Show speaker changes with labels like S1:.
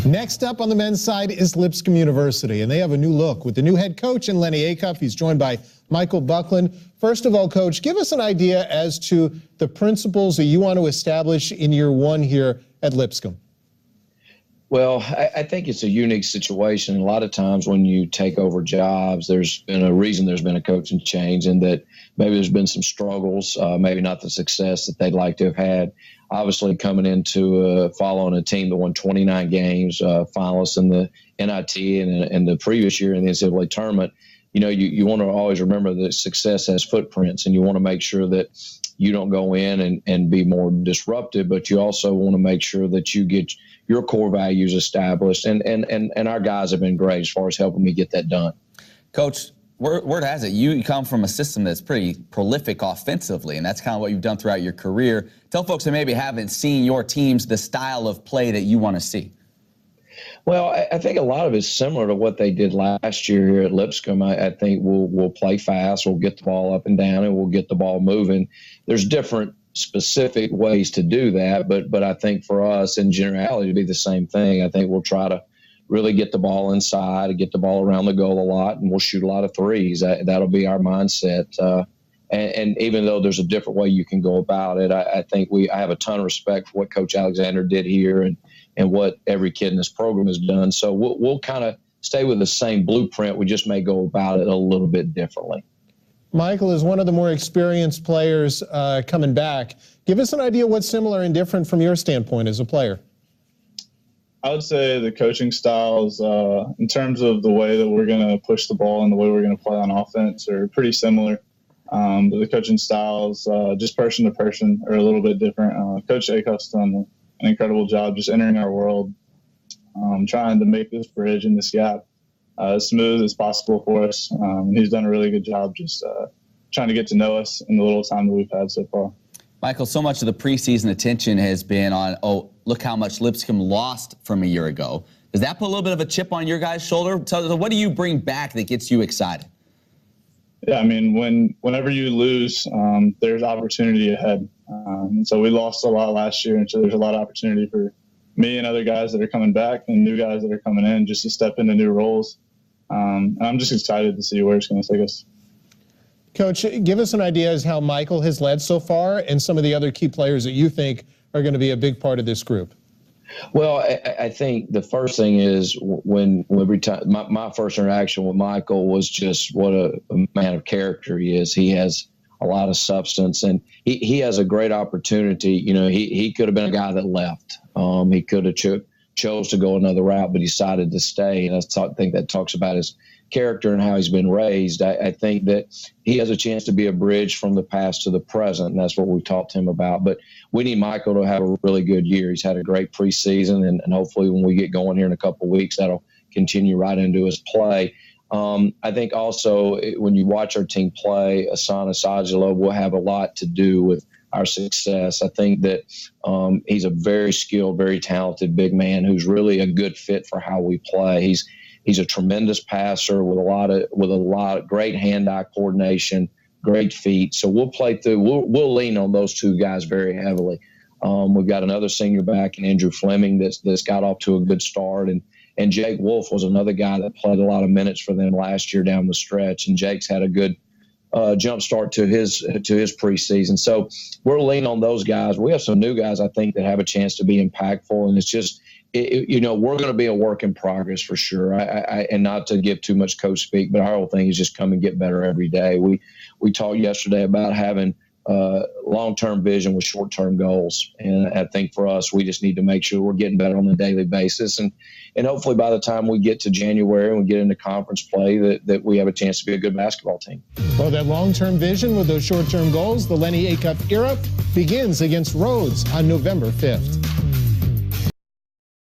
S1: Next up on the men's side is Lipscomb University, and they have a new look with the new head coach in Lenny Acuff. He's joined by Michael Buckland. First of all, Coach, give us an idea as to the principles that you want to establish in year one here at Lipscomb.
S2: Well, I think it's a unique situation. A lot of times when you take over jobs, there's been a reason there's been a coaching change, and that maybe there's been some struggles, maybe not the success that they'd like to have had. Obviously, coming into following a team that won 29 games, finalists in the NIT and the previous year in the NCAA tournament, you want to always remember that success has footprints, and you want to make sure that you don't go in and be more disruptive, but you also want to make sure that you get your core values established. And our guys have been great as far as helping me get that done.
S3: Coach, word has it, you come from a system that's pretty prolific offensively, and that's kind of what you've done throughout your career. Tell folks that maybe haven't seen your teams the style of play that you want to see.
S2: Well, I think a lot of it's similar to what they did last year here at Lipscomb. I think we'll play fast, we'll get the ball up and down, and we'll get the ball moving. There's different specific ways to do that, but I think for us, in generality, it'd be the same thing. I think we'll try to really get the ball inside, get the ball around the goal a lot, and we'll shoot a lot of threes. That'll be our mindset. And even though there's a different way you can go about it, I think I have a ton of respect for what Coach Alexander did here and what every kid in this program has done. So we'll kind of stay with the same blueprint. We just may go about it a little bit differently.
S1: Michael is one of the more experienced players coming back. Give us an idea what's similar and different from your standpoint as a player.
S4: I would say the coaching styles, in terms of the way that we're going to push the ball and the way we're going to play on offense, are pretty similar. But the coaching styles, just person to person, are a little bit different. Coach Acuff's done an incredible job just entering our world, trying to make this bridge and this gap as smooth as possible for us. He's done a really good job just trying to get to know us in the little time that we've had so far.
S3: Michael, so much of the preseason attention has been on, look how much Lipscomb lost from a year ago. Does that put a little bit of a chip on your guys' shoulder? So what do you bring back that gets you excited?
S4: Yeah, I mean, whenever you lose, there's opportunity ahead. And so we lost a lot last year, and so there's a lot of opportunity for me and other guys that are coming back and new guys that are coming in just to step into new roles. And I'm just excited to see where it's going to take us.
S1: Coach, give us an idea as how Michael has led so far and some of the other key players that you think are going to be a big part of this group.
S2: Well, I think the first thing is when my first interaction with Michael was just what a man of character he is. He has a lot of substance, and he has a great opportunity. He could have been a guy that left. He could have chose to go another route, but decided to stay. And I think that talks about his character and how he's been raised. I think that he has a chance to be a bridge from the past to the present, and that's what we've talked to him about. But we need Michael to have a really good year. He's had a great preseason, and hopefully when we get going here in a couple of weeks, that'll continue right into his play. I think also when you watch our team play, ASUN Asajalo will have a lot to do with our success. I think that he's a very skilled, very talented big man who's really a good fit for how we play. He's a tremendous passer with a lot of great hand-eye coordination, great feet. So we'll play through. We'll lean on those two guys very heavily. We've got another senior back in Andrew Fleming that's got off to a good start, and Jake Wolf was another guy that played a lot of minutes for them last year down the stretch, and Jake's had a good jump start to his preseason. So we're leaning on those guys. We have some new guys I think that have a chance to be impactful, and it's just. We're going to be a work in progress for sure. And not to give too much coach speak, but our whole thing is just come and get better every day. We talked yesterday about having long-term vision with short-term goals. And I think for us, we just need to make sure we're getting better on a daily basis. And hopefully by the time we get to January and we get into conference play, that we have a chance to be a good basketball team.
S1: Well, that long-term vision with those short-term goals, the Lenny Acuff era begins against Rhodes on November 5th.